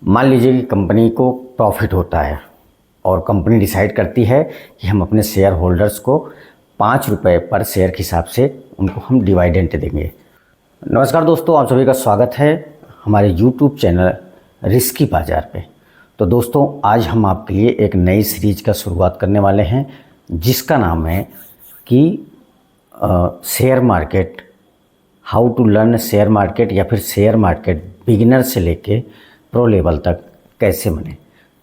मान लीजिए कि कंपनी को प्रॉफिट होता है और कंपनी डिसाइड करती है कि हम अपने शेयर होल्डर्स को 5 रुपये पर शेयर के हिसाब से उनको हम डिविडेंड देंगे। नमस्कार दोस्तों, आप सभी का स्वागत है हमारे यूट्यूब चैनल रिस्की बाज़ार पे। तो दोस्तों, आज हम आपके लिए एक नई सीरीज़ का शुरुआत करने वाले हैं जिसका नाम है कि share market, how to learn share market या फिर शेयर मार्केट बिगिनर से लेके प्रो लेवल तक कैसे बने।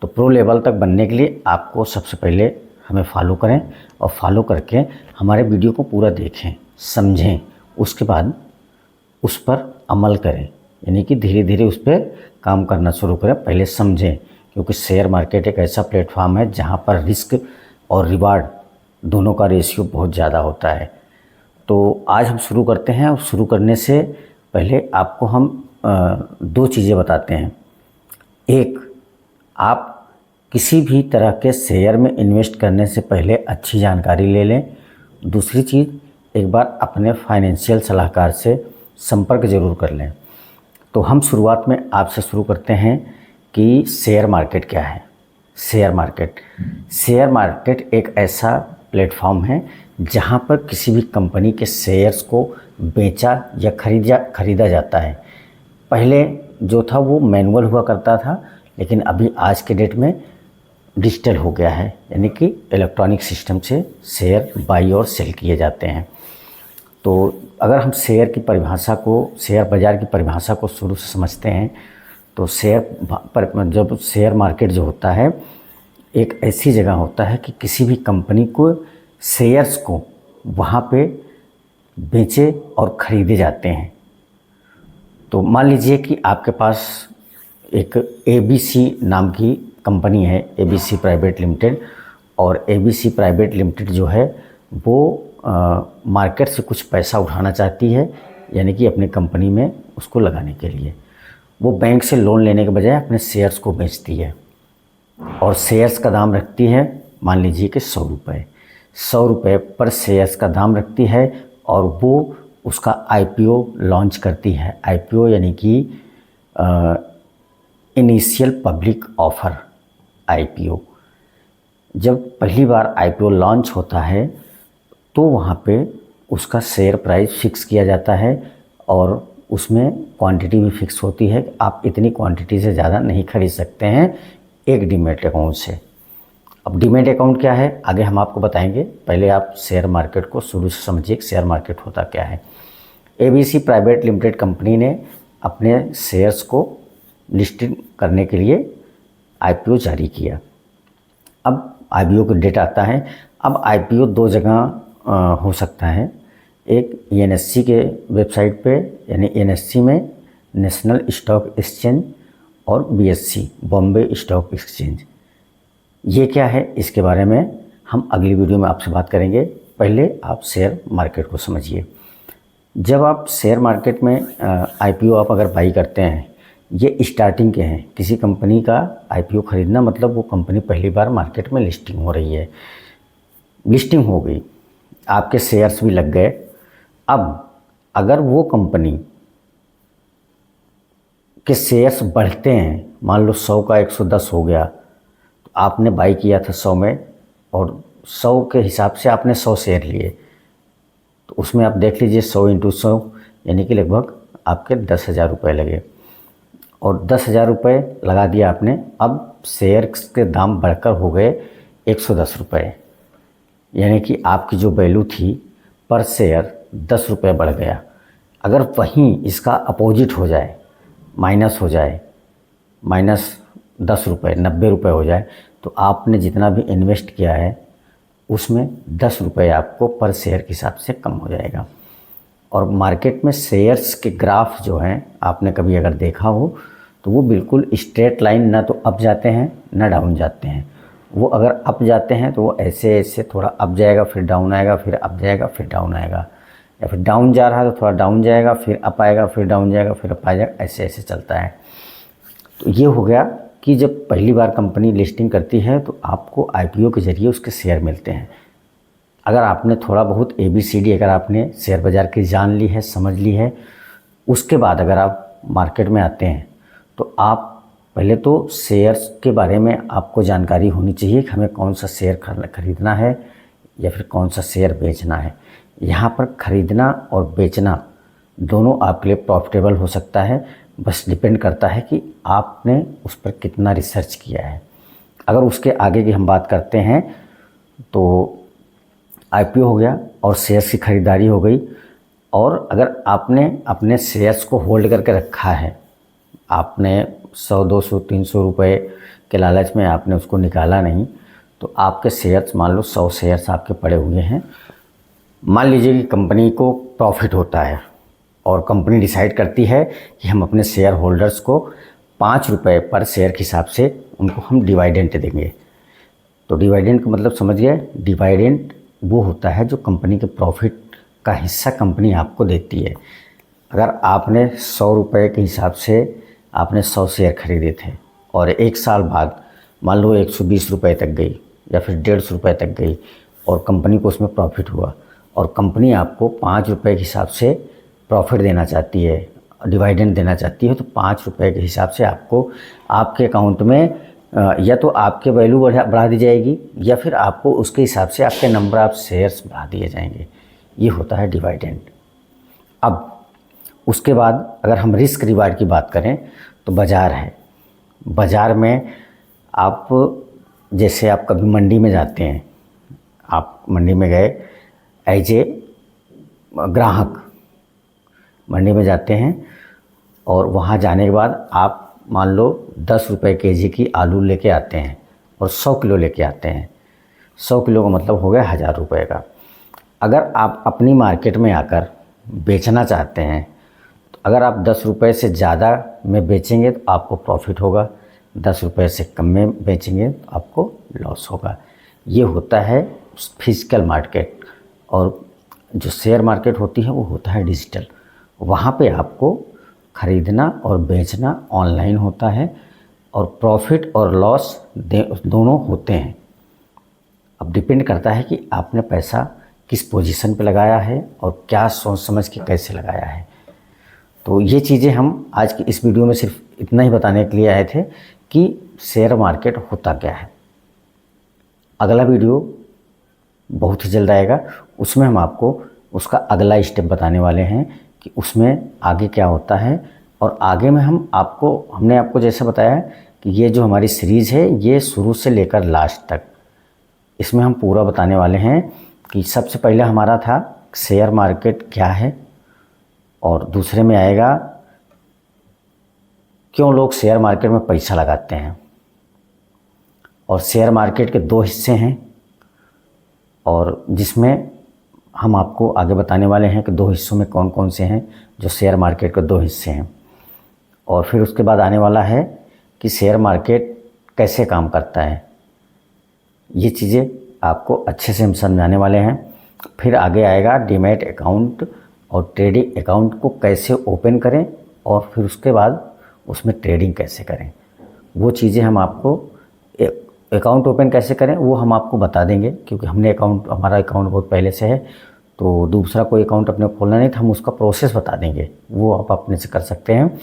तो प्रो लेवल तक बनने के लिए आपको सबसे पहले हमें फॉलो करें और फॉलो करके हमारे वीडियो को पूरा देखें, समझें, उसके बाद उस पर अमल करें, यानी कि धीरे धीरे उस पर काम करना शुरू करें। पहले समझें, क्योंकि शेयर मार्केट एक ऐसा प्लेटफॉर्म है जहाँ पर रिस्क और रिवार्ड दोनों का रेशियो बहुत ज़्यादा होता है। तो आज हम शुरू करते हैं और शुरू करने से पहले आपको हम दो चीज़ें बताते हैं। एक, आप किसी भी तरह के शेयर में इन्वेस्ट करने से पहले अच्छी जानकारी ले लें। दूसरी चीज़, एक बार अपने फाइनेंशियल सलाहकार से संपर्क ज़रूर कर लें। तो हम शुरुआत में आपसे शुरू करते हैं कि शेयर मार्केट क्या है। शेयर मार्केट एक ऐसा प्लेटफॉर्म है जहां पर किसी भी कंपनी के शेयर्स को बेचा या खरीदा जाता है। पहले जो था वो मैनुअल हुआ करता था, लेकिन अभी आज के डेट में डिजिटल हो गया है, यानी कि इलेक्ट्रॉनिक सिस्टम से शेयर बाई और सेल किए जाते हैं। तो अगर हम शेयर बाज़ार की परिभाषा को शुरू से समझते हैं तो जब शेयर मार्केट जो होता है एक ऐसी जगह होता है कि किसी भी कंपनी को शेयर्स को वहाँ पे बेचे और ख़रीदे जाते हैं। तो मान लीजिए कि आपके पास एक ABC नाम की कंपनी है, ABC प्राइवेट लिमिटेड, और ABC प्राइवेट लिमिटेड जो है वो मार्केट से कुछ पैसा उठाना चाहती है, यानी कि अपनी कंपनी में उसको लगाने के लिए वो बैंक से लोन लेने के बजाय अपने शेयर्स को बेचती है और शेयर्स का दाम रखती है, मान लीजिए कि 100 रुपये पर शेयर्स का दाम रखती है, और वो उसका IPO लॉन्च करती है। IPO यानी कि इनिशियल पब्लिक ऑफ़र, IPO। जब पहली बार IPO लॉन्च होता है तो वहाँ पे उसका शेयर प्राइस फिक्स किया जाता है और उसमें क्वांटिटी भी फिक्स होती है। आप इतनी क्वांटिटी से ज़्यादा नहीं खरीद सकते हैं एक डीमैट अकाउंट से। अब डीमैट अकाउंट क्या है आगे हम आपको बताएंगे, पहले आप शेयर मार्केट को शुरू से समझिए कि शेयर मार्केट होता क्या है। ABC प्राइवेट लिमिटेड कंपनी ने अपने शेयर्स को लिस्टिंग करने के लिए IPO जारी किया। अब IPO का डेट आता है। अब IPO दो जगह हो सकता है, एक NSE के वेबसाइट पे, यानी NSE में नेशनल स्टॉक एक्सचेंज, और BSE बॉम्बे स्टॉक एक्सचेंज। ये क्या है इसके बारे में हम अगली वीडियो में आपसे बात करेंगे। पहले आप शेयर मार्केट को समझिए। जब आप शेयर मार्केट में IPO आप अगर बाई करते हैं, ये स्टार्टिंग के हैं। किसी कंपनी का IPO ख़रीदना मतलब वो कंपनी पहली बार मार्केट में लिस्टिंग हो रही है। लिस्टिंग हो गई, आपके शेयर्स भी लग गए। अब अगर वो कंपनी के शेयर्स बढ़ते हैं, मान लो 100 का 110 हो गया, तो आपने बाई किया था 100 में और 100 के हिसाब से आपने 100 शेयर लिए, तो उसमें आप देख लीजिए 100 × 100 यानी कि लगभग आपके 10,000 रुपये लगे, और 10,000 रुपये लगा दिया आपने। अब शेयर्स के दाम बढ़कर हो गए 110 रुपये, यानी कि आपकी जो वैल्यू थी पर शेयर 10 रुपये बढ़ गया। अगर वहीं इसका अपोजिट हो जाए, माइनस हो जाए, -10 रुपये, 90 रुपये हो जाए, तो आपने जितना भी इन्वेस्ट किया है उसमें 10 रुपये आपको पर शेयर के हिसाब से कम हो जाएगा। और मार्केट में शेयर्स के ग्राफ जो हैं, आपने कभी अगर देखा हो तो वो बिल्कुल स्ट्रेट लाइन, ना तो अप जाते हैं ना डाउन जाते हैं। वो अगर अप जाते हैं तो वो ऐसे ऐसे थोड़ा अप जाएगा, फिर डाउन आएगा, फिर अप जाएगा, फिर डाउन आएगा, या फिर डाउन जा रहा है तो थोड़ा डाउन जाएगा, फिर अप आएगा, फिर डाउन जाएगा, फिर अप आ जाएगा, ऐसे ऐसे चलता है। तो ये हो गया कि जब पहली बार कंपनी लिस्टिंग करती है तो आपको IPO के ज़रिए उसके शेयर मिलते हैं। अगर आपने थोड़ा बहुत ABCD अगर आपने शेयर बाज़ार की जान ली है, समझ ली है, उसके बाद अगर आप मार्केट में आते हैं तो आप पहले तो शेयर्स के बारे में आपको जानकारी होनी चाहिए कि हमें कौन सा शेयर खरीदना है या फिर कौन सा शेयर बेचना है। यहाँ पर खरीदना और बेचना दोनों आपके लिए प्रॉफिटेबल हो सकता है, बस डिपेंड करता है कि आपने उस पर कितना रिसर्च किया है। अगर उसके आगे की हम बात करते हैं तो आईपीओ हो गया और शेयर्स की खरीदारी हो गई। और अगर आपने अपने शेयर्स को होल्ड करके रखा है, आपने 100, 200, 300 रुपये के लालच में आपने उसको निकाला नहीं, तो आपके शेयर्स, मान लो 100 शेयर्स आपके पड़े हुए हैं। मान लीजिए कि कंपनी को प्रॉफिट होता है और कंपनी डिसाइड करती है कि हम अपने शेयर होल्डर्स को 5 रुपये पर शेयर के हिसाब से उनको हम डिवाइडेंट देंगे। तो डिवाइडेंट का मतलब समझ गए, डिवाइडेंट वो होता है जो कंपनी के प्रॉफिट का हिस्सा कंपनी आपको देती है। अगर आपने 100 रुपये के हिसाब से आपने 100 शेयर खरीदे थे और 1 साल बाद मान लो 120 रुपये तक गई या फिर 150 रुपये तक गई और कंपनी को उसमें प्रॉफिट हुआ और कंपनी आपको 5 रुपये के हिसाब से प्रॉफिट देना चाहती है, डिवाइडेंड देना चाहती है, तो 5 रुपये के हिसाब से आपको आपके अकाउंट में या तो आपके वैल्यू बढ़ा दी जाएगी या फिर आपको उसके हिसाब से आपके नंबर ऑफ शेयर्स बढ़ा दिए जाएंगे। ये होता है डिवाइडेंड। अब उसके बाद अगर हम रिस्क रिवार्ड की बात करें तो बाज़ार है। बाज़ार में आप जैसे आप कभी मंडी में जाते हैं, आप मंडी में गए एज ए ग्राहक, मंडी में जाते हैं और वहाँ जाने के बाद आप मान लो 10 रुपये केजी की आलू लेके आते हैं और 100 किलो लेके आते हैं। 100 किलो का मतलब हो गया 1000 रुपये का। अगर आप अपनी मार्केट में आकर बेचना चाहते हैं तो अगर आप 10 रुपये से ज़्यादा में बेचेंगे तो आपको प्रॉफिट होगा, 10 रुपये से कम में बेचेंगे तो आपको लॉस होगा। ये होता है फिजिकल मार्केट। और जो शेयर मार्केट होती है वो होता है डिजिटल। वहाँ पे आपको ख़रीदना और बेचना ऑनलाइन होता है और प्रॉफिट और लॉस दोनों होते हैं। अब डिपेंड करता है कि आपने पैसा किस पोजीशन पे लगाया है और क्या सोच समझ के कैसे लगाया है। तो ये चीज़ें हम आज की इस वीडियो में सिर्फ इतना ही बताने के लिए आए थे कि शेयर मार्केट होता क्या है। अगला वीडियो बहुत ही जल्द आएगा, उसमें हम आपको उसका अगला स्टेप बताने वाले हैं कि उसमें आगे क्या होता है। और आगे में हमने आपको जैसे बताया कि ये जो हमारी सीरीज़ है ये शुरू से लेकर लास्ट तक इसमें हम पूरा बताने वाले हैं कि सबसे पहले हमारा था शेयर मार्केट क्या है, और दूसरे में आएगा क्यों लोग शेयर मार्केट में पैसा लगाते हैं, और शेयर मार्केट के 2 हिस्से हैं और जिसमें हम आपको आगे बताने वाले हैं कि 2 हिस्सों में कौन कौन से हैं जो शेयर मार्केट के 2 हिस्से हैं। और फिर उसके बाद आने वाला है कि शेयर मार्केट कैसे काम करता है। ये चीज़ें आपको अच्छे से हम समझाने वाले हैं। फिर आगे आएगा डीमैट अकाउंट और ट्रेडिंग अकाउंट को कैसे ओपन करें और फिर उसके बाद उसमें ट्रेडिंग कैसे करें। वो चीज़ें हम आपको अकाउंट ओपन कैसे करें वो हम आपको बता देंगे, क्योंकि हमारा अकाउंट बहुत पहले से है, तो दूसरा कोई अकाउंट अपने खोलना नहीं, तो हम उसका प्रोसेस बता देंगे, वो आप अपने से कर सकते हैं।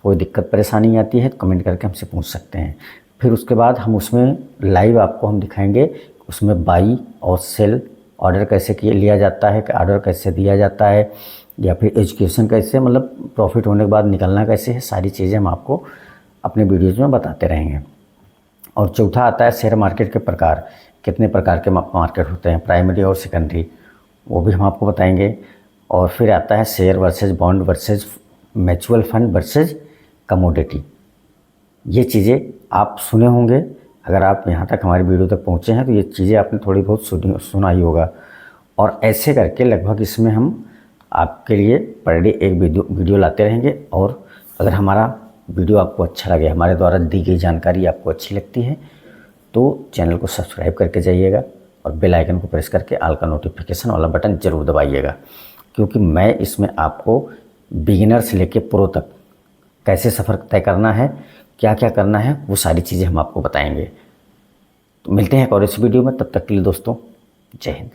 कोई दिक्कत परेशानी आती है तो कमेंट करके हमसे पूछ सकते हैं। फिर उसके बाद हम उसमें लाइव आपको हम दिखाएंगे उसमें बाई और सेल ऑर्डर कैसे लिया जाता है, कि ऑर्डर कैसे दिया जाता है, या फिर एजुकेशन कैसे, मतलब प्रॉफिट होने के बाद निकलना कैसे है। सारी चीज़ें हम आपको अपने वीडियोज़ में बताते रहेंगे। और चौथा आता है शेयर मार्केट के प्रकार, कितने प्रकार के मार्केट होते हैं, प्राइमरी और सेकेंडरी, वो भी हम आपको बताएंगे। और फिर आता है share versus bond versus mutual fund versus commodity. ये चीज़ें आप सुने होंगे, अगर आप यहाँ तक हमारी वीडियो तक पहुँचे हैं तो ये चीज़ें आपने थोड़ी बहुत सुना ही होगा। और ऐसे करके लगभग इसमें हम आपके लिए पर डे एक वीडियो लाते रहेंगे। और अगर हमारा वीडियो आपको अच्छा लगे, हमारे द्वारा दी गई जानकारी आपको अच्छी लगती है, तो चैनल को सब्सक्राइब करके जाइएगा और बेल आइकन को प्रेस करके ऑल का नोटिफिकेशन वाला बटन ज़रूर दबाइएगा, क्योंकि मैं इसमें आपको बिगिनर से लेके प्रो तक कैसे सफ़र तय करना है, क्या क्या करना है, वो सारी चीज़ें हम आपको बताएंगे। तो मिलते हैं एक और इस वीडियो में, तब तक के लिए दोस्तों जय हिंद।